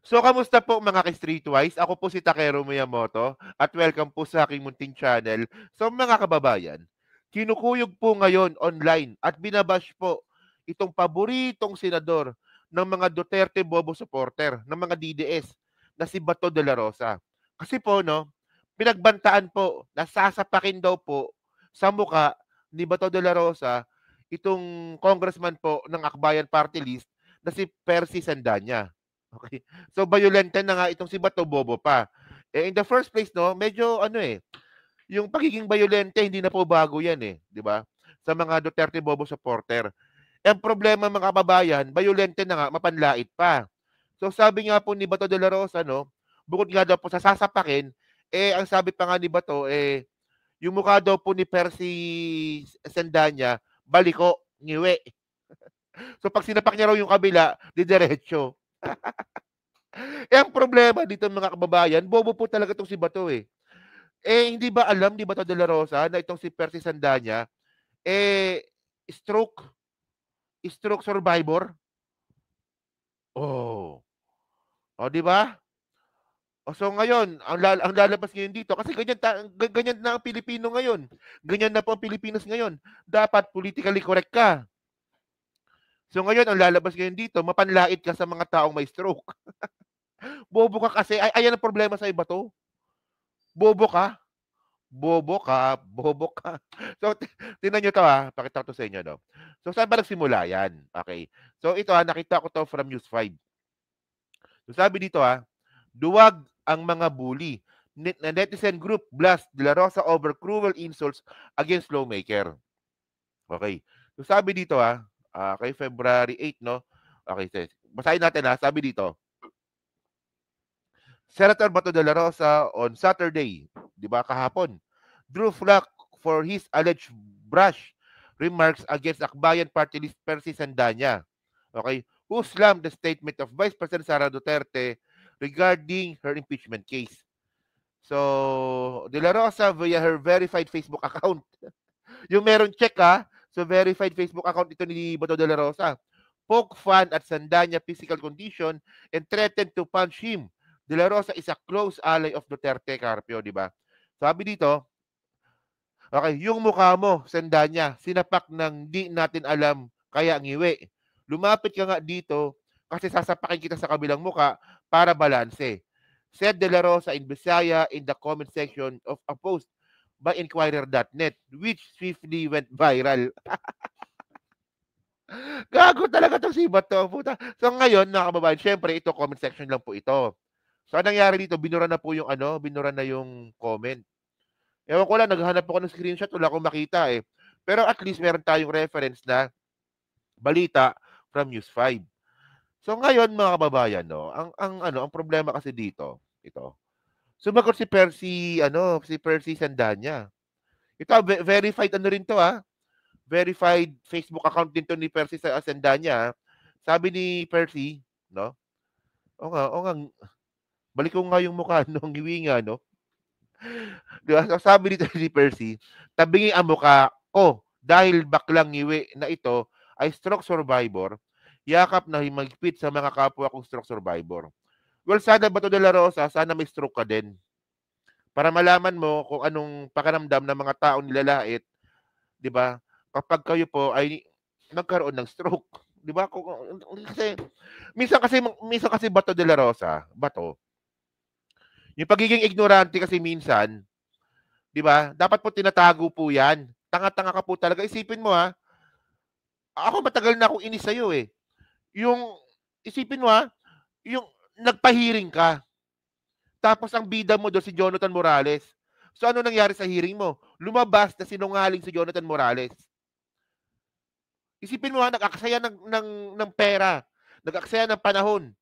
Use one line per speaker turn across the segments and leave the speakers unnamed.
So, kamusta po mga ka-Streetwise? Ako po si Takeru Miyamoto at welcome po sa aking munting channel. So, mga kababayan, kinukuyog po ngayon online at binabash po itong paboritong senador ng mga Duterte Bobo supporter, ng mga DDS, na si Bato de la Rosa. Kasi po, no, pinagbantaan po na sasapakin daw po sa muka ni Bato de la Rosa itong congressman po ng Akbayan Party List na si Percy Sandanya. Okay. So, violente na nga itong si Bato, bobo pa. Eh, in the first place, no, medyo ano yung pagiging violente, hindi na po bago yan di ba? Sa mga Duterte Bobo supporter. Eh, ang problema mga kababayan, violente na nga, mapanlait pa. So, sabi nga po ni Bato de la Rosa, no, bukod nga daw po sa sasapakin, ang sabi pa nga ni Bato, yung mukha daw po ni Percy Sandanya, baliko, ngiwi. So, pag sinapak niya raw yung kabila, di diretso. Ang problema dito mga kababayan, bobo po talaga itong si Bato hindi ba alam ni Bato de la Rosa na itong si Percy Sandanya, eh, stroke, stroke survivor? Oh. O, di ba? O, so ngayon, ang lalabas ngayon dito, kasi ganyan na ang Pilipino ngayon. Ganyan na po ang Pilipinas ngayon. Dapat politically correct ka. So ngayon, ang lalabas ngayon dito, mapanlait ka sa mga taong may stroke. Bobo ka kasi. Ayan ang problema sa iba to. Bobo ka. Bobo ka, bobo ka. So, tingnan niyo 'to, pakita ko 'to sa inyo 'no. So, saan ba nagsimula 'yan? Okay. So, ito, nakita ko 'to from News 5. So, sabi dito, duwag ang mga bully. Netizen group blast De La Rosa over cruel insults against lawmaker. Okay. So, sabi dito, kay February 8, 'no. Okay, basahin natin, sabi dito, Senator Bato de la Rosa on Saturday, 'di ba, kahapon, drew flack for his alleged brash remarks against Akbayan Party List Percy Sandanya, okay, who slammed the statement of Vice President Sara Duterte regarding her impeachment case. So, De La Rosa via her verified Facebook account. Yung meron check so verified Facebook account ito ni Bato de la Rosa. Poke fun at Sandanya physical condition and threatened to punch him. De La Rosa is a close ally of Duterte, Carpio, di ba? Sabi dito, okay, yung mukha mo, Sandanya, sinapak ng di natin alam, kaya ngiwi. Lumapit ka nga dito kasi sasapakin kita sa kabilang muka para balanse. Said De La Rosa in Bisaya in the comment section of a post by Inquirer.net, which swiftly went viral. Gago talaga 'tong si Bato, puta. So ngayon, mga kababayan, syempre ito comment section lang po ito. So anong nangyari dito, binura na po yung binura na yung comment. Ewan ko lang, naghahanap ako ng screenshot, wala akong makita Pero at least meron tayong reference na balita from News 5. So ngayon, mga kababayan, no, ang problema kasi dito, ito. Sumagot si Percy Sandanya. Ito, verified rin to verified Facebook account din to ni Percy sa Sandanya. Sabi ni Percy, no? O nga, balik ko nga yung mukha nung hiwi nga, no? Di ba? So, sabi dito ni Percy, tabingin ang mukha ko dahil baklang ngiwi na ito ay stroke survivor, yakap na himagpit sa mga kapwa kong stroke survivor. Well, sana Bato de la Rosa, sana may stroke ka din. Para malaman mo kung anong pakiramdam ng mga taong nilalait, di ba? Kapag kayo po ay nagkaroon ng stroke. Di ba? Kasi, minsan kasi Bato de la Rosa, yung pagiging ignorante kasi minsan, di ba? Dapat po tinatago po yan. Tanga-tanga ka po talaga. Isipin mo ako matagal na akong inis sa'yo Yung, isipin mo yung nagpahiring ka. Tapos ang bida mo doon si Jonathan Morales. So ano nangyari sa hearing mo? Lumabas na sinungaling si Jonathan Morales. Isipin mo nag-aksaya ng pera, nag-aksaya ng panahon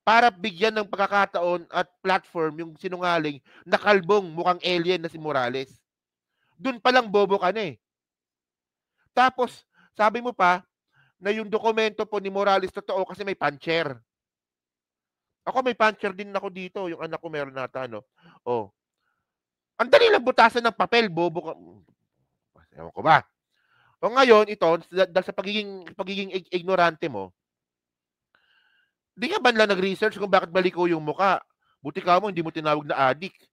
para bigyan ng pagkakataon at platform yung sinungaling na kalbong mukhang alien na si Morales. Doon pa lang bobo ka na Tapos, sabi mo pa na yung dokumento po ni Morales totoo kasi may puncher. Ako may puncher din ako dito, yung anak ko meron nata, no? Oh. Ang dali lang butasan ng papel, bobo ka. Ewan ko ba? O ngayon, ito, dahil sa pagiging ignorante mo, Di ka ba lang nag-research kung bakit baliko yung muka? Buti ka mo, hindi mo tinawag na addict.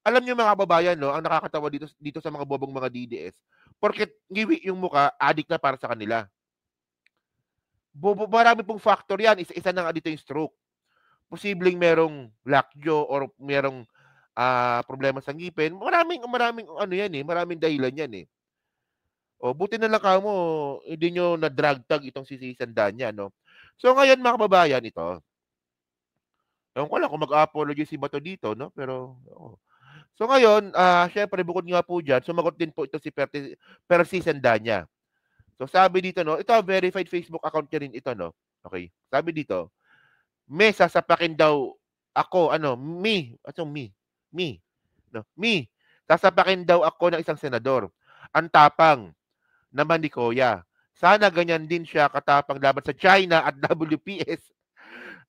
Alam niyo mga kababayan, no, ang nakakatawa dito sa mga bobong mga DDS, porket ngiwi yung muka, addict na para sa kanila. Marami pong factor yan. Isa-isa na nga dito yung stroke. Posibleng merong lockjaw or merong problema sa ngipin. Maraming ano yan eh, maraming dahilan yan eh. O buti na lang kamo, hindi nyo na drag tag itong si Sandanya, no. So ngayon mga kababayan ito. Ewan ko lang kung mag-apology si Bato dito, no? Pero so ngayon, syempre bukod nga po diyan, sumagot din po ito si Percy Sandanya. So sabi dito, no, ito verified Facebook account niya rin ito, no. Okay. Sabi dito, "Me sasapakin daw ako, ano, me, no, me, sasapakin daw ako ng isang senador. Ang tapang naman ni Kuya. Sana ganyan din siya katapang laban sa China at WPS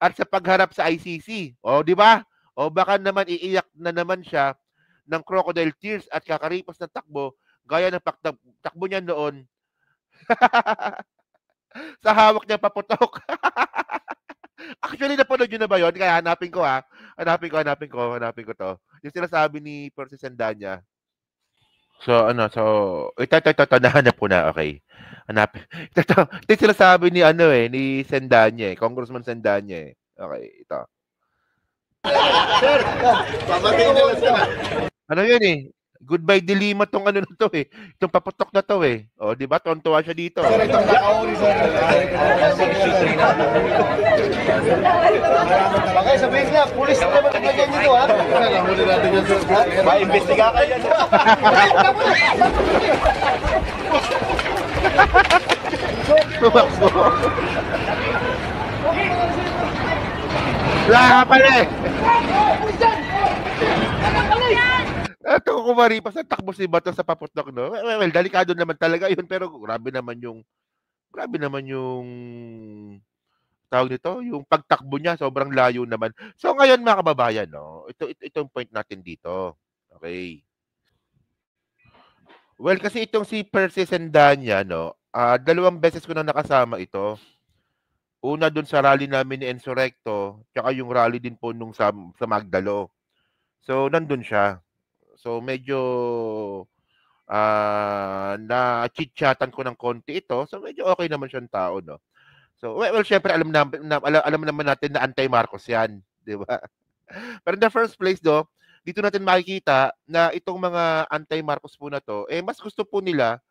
at sa pagharap sa ICC." O, di ba? O baka naman iiyak na naman siya ng crocodile tears at kakaripas ng takbo gaya ng takbo niya noon sa hawak niya paputok. Actually, napanood nyo na ba yun? Kaya hanapin ko ha. Hanapin ko to. Yung sinasabi ni Percy Sandanya. So, ito, nahanap ko na, okay. Hanapin. Ito yung sinasabi ni, ni Sandanya Congressman Sandanya Okay, ito. Sir, pamatiin na lang sila. Ano yun eh? Goodbye Dilima tong ano na to eh. Itong paputok na to eh. O, di ba? Tontuwa siya dito. Sir, itong nakauri sir. Bagay, sabihin niya, pulis na naman ang ganyan nito ha. Huli natin yan sir. Ma-imbestiga ka yan. Tumakbo. Wala ka pala eh. Ito kung maripas ang takbo si Bato sa paputok, no? Well, delikado naman talaga yun, pero grabe naman yung tawag nito, yung pagtakbo niya, sobrang layo naman. So ngayon mga kababayan, no, itong point natin dito. Okay. Well, kasi itong si Percy Sandanya, no, 2 beses ko na nakasama ito. Una dun sa rally namin ni Enzo Recto, tsaka yung rally din po nung sa Magdalo. So nandun siya. So medyo na-chit-chatan ko ng konti ito. So medyo okay naman siyang tao, no. So well syempre alam naman natin na anti-Marcos 'yan, 'di ba? Pero in the first place dito natin makikita na itong mga anti-Marcos po na 'to, mas gusto po nila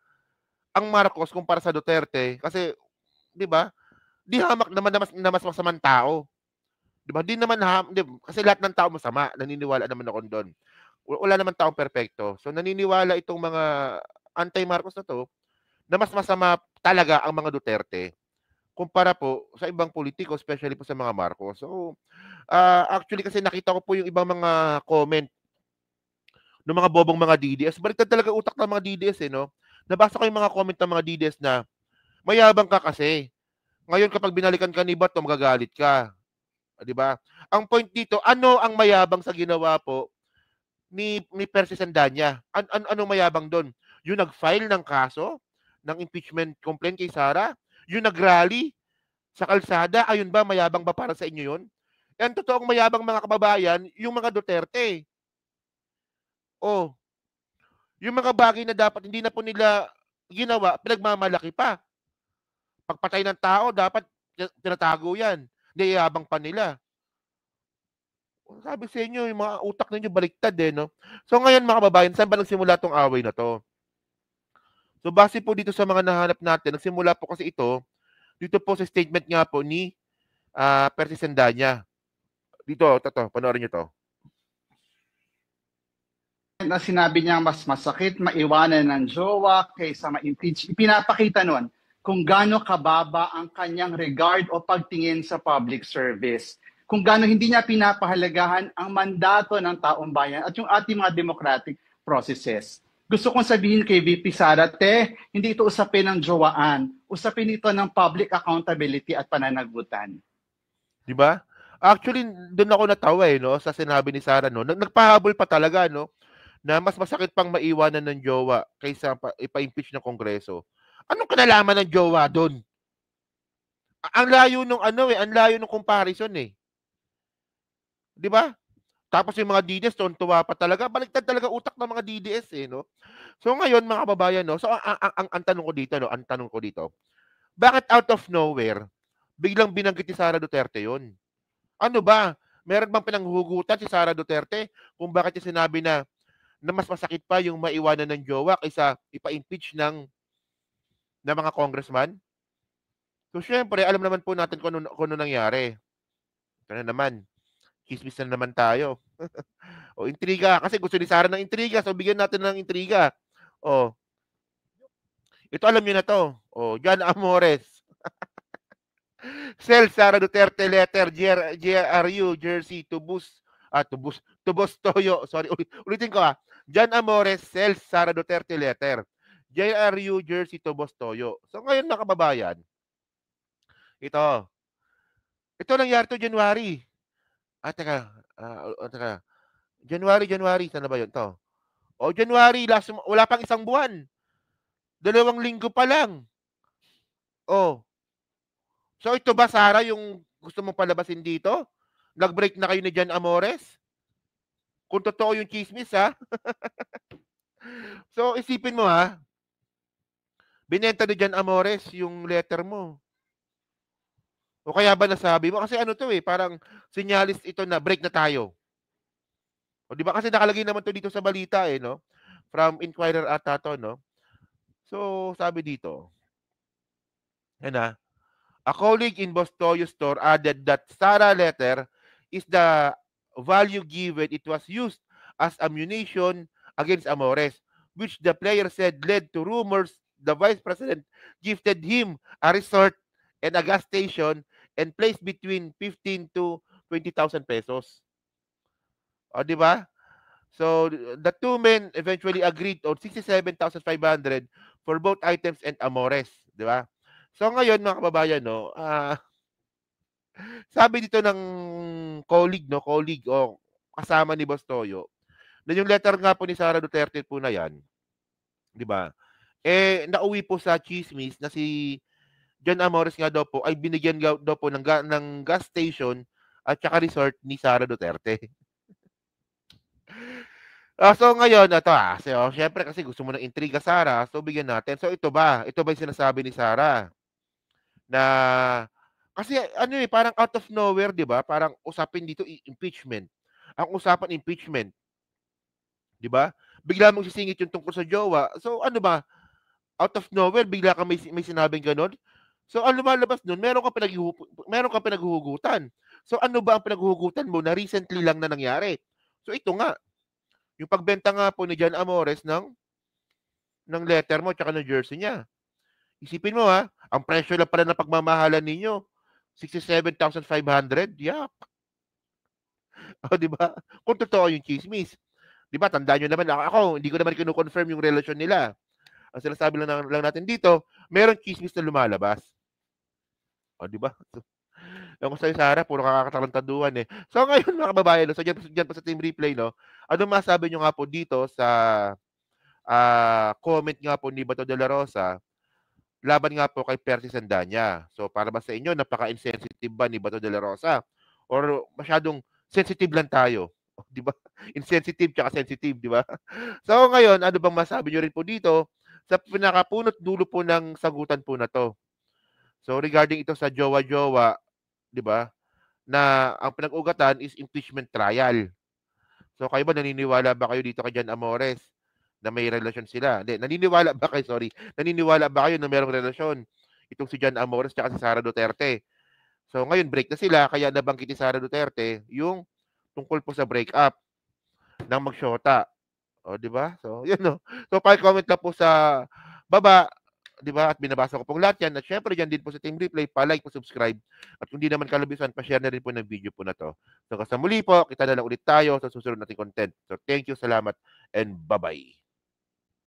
ang Marcos kumpara sa Duterte kasi 'di ba? Di hamak naman na mas masamang tao. 'Di ba? Kasi lahat ng tao masama, naniniwala naman ako doon. Wala naman taong perpekto. So naniniwala itong mga anti-Marcos na 'to na mas masama talaga ang mga Duterte kumpara po sa ibang politiko, especially po sa mga Marcos. So, actually kasi nakita ko po yung ibang mga comment ng mga bobong mga DDS. Baliktad talaga utak ng mga DDS eh, no? Nabasa ko yung mga comment ng mga DDS na mayabang ka kasi. Ngayon kapag binalikan ka ni Bato, magagalit ka. 'Di ba? Ang point dito, ano ang mayabang sa ginawa po ni Percy Sandanya? Anong mayabang doon? Yung nag-file ng kaso ng impeachment complaint kay Sara? Yung nag-rally sa kalsada, ayun ba, mayabang ba para sa inyo yun? Ang totoong mayabang mga kababayan, yung mga Duterte. Oh, yung mga bagay na dapat hindi na po nila ginawa, pinagmamalaki pa. Pagpatay ng tao, dapat tinatago yan. Niyayabang pa nila. Sabi sa inyo, yung mga utak ninyo baliktad eh, no? So ngayon mga kababayan, saan ba nagsimula tong away na to? So base po dito sa mga nahanap natin, nagsimula po kasi ito, dito po sa statement nga po ni Percy Sandanya. Dito, panoorin nyo to.
Na sinabi niya mas masakit maiwanan ng jowa kaysa ma-impeach. Ipinapakita nun kung gaano kababa ang kanyang regard o pagtingin sa public service. Kung gaano hindi niya pinapahalagahan ang mandato ng taong bayan at yung ating mga democratic processes. Gusto kong sabihin kay VP Sara, hindi ito usapin ng jowaan. Usapin ito ng public accountability at pananagutan.
Di ba? Actually, doon ako natawa no, sa sinabi ni Sara, no. Nagpahabol pa talaga, no, na mas masakit pang maiwanan ng jowa kaysa ipa-impeach ng Kongreso. Anong kinalaman ng jowa doon? Ang layo nung ano eh, ang layo nung comparison eh. 'Di ba? Tapos yung mga DDS tuwang-tuwa pa talaga. Baliktad talaga utak ng mga DDS eh, no? So ngayon mga kababayan, no? So ang tanong ko dito, no? Ang tanong ko dito, bakit out of nowhere biglang binanggit ni Sara Duterte 'yon? Ano ba? Meron bang pinanghuhugutan si Sara Duterte kung bakit niya sinabi na mas masakit pa yung maiwanan ng jowa kaysa ipa-impeach ng mga congressman? So syempre, alam naman po natin kung ano nangyari. Ito na naman, chismis na naman tayo. O intriga, kasi gusto ni Sara ng intriga, so bigyan natin ng intriga. O, ito alam niyo na to. O, John Amores. Sell Sara Duterte letter, GRU, Jersey, Tubos Toyo. Sorry, ulitin ko ah. John Amores sells Sara Duterte letter. JRU, Jersey, Tubos Toyo. So ngayon mga kababayan, ito. Ito nangyari to January. Teka. January. Sana ba yun to? O January, wala pang isang buwan. 2 linggo pa lang. Oh. So ito ba, Sara, yung gusto mong palabasin dito? Nag-break na kayo ni John Amores? Kung totoo yung chismis, ha? So isipin mo, ha? Binenta ni John Amores yung letter mo. O kaya ba nasabi mo? Kasi ano to eh, parang sinyalis ito na break na tayo. O di ba kasi nakalagay naman to dito sa balita eh, no? From Inquirer ata to, no? So sabi dito, yan na, a colleague in Bostoyo store added that Sara letter is the value given it was used as ammunition against Amores, which the player said led to rumors the vice president gifted him a resort and a gas station and placed between 15 to 20,000 pesos. O, di ba? So, the two men eventually agreed on 67,500 for both items and Amores, di ba? So, ngayon, mga kababayan, no, sabi dito ng colleague o kasama ni Boss Toyo, na yung letter nga po ni Sara Duterte po na yan, di ba? Eh, nauwi po sa chismis na si John Amores nga daw po ay binigyan daw po ng gas station at saka resort ni Sara Duterte. So ngayon, so, syempre kasi gusto mo ng intriga, Sara, so bigyan natin. So ito ba yung sinasabi ni Sara? Na, kasi ano eh, parang out of nowhere, di ba? Parang usapin dito, impeachment. Ang usapan, impeachment. Di ba? Bigla mong sisingit yung tungkol sa jowa. So ano ba? Out of nowhere, bigla ka may sinabing ganon? So ang lumalabas nun, meron kang pinaghuhugutan. So ano ba ang pinaghuhugutan mo na recently lang na nangyari? So ito nga, yung pagbenta nga po ni John Amores ng letter mo tsaka ng jersey niya. Isipin mo ha, ang presyo lang pala ng pagmamahalan ninyo, 67,500. Yak. O, di ba? Kung totoo yung chismis. Di ba? Tandaan nyo naman, ako, hindi ko naman kino-confirm yung relasyon nila. Ang sinasabi lang natin dito, merong chismis na lumalabas. O, di ba? Yung sa'yo, Sara, puro kakatarantaduhan eh. So, ngayon, mga kababayan, no, so dyan pa sa Team Replay, no, ano masabi nyo nga po dito sa comment nga po ni Bato de la Rosa laban nga po kay Percy Sandanya. So, para ba sa inyo, napaka-insensitive ba ni Bato de la Rosa? Or masyadong sensitive lang tayo? Di ba? Insensitive tsaka sensitive, di ba? So, ngayon, ano bang masabi nyo rin po dito sa pinakapunot dulo po ng sagutan po na to? So, regarding ito sa jowa-jowa, di ba, na ang pinag-ugatan is impeachment trial. So, kayo ba, naniniwala ba kayo dito kay John Amores na may relasyon sila? Hindi, naniniwala ba kayo na mayroong relasyon itong si John Amores at si Sara Duterte? So, ngayon break na sila, kaya nabanggit ni Sara Duterte yung tungkol po sa breakup ng magsyota. O, di ba? So, yun no. So, pa-comment lang po sa baba, di ba? At binabasa ko pong lahat yan. At syempre, dyan din po sa Team Replay, pa-like, pa-subscribe. At kung di naman kalabisan, pa-share na rin po ng video po na to. So, sa muli po, kita na lang ulit tayo sa susunod nating content. So, thank you, salamat, and bye-bye.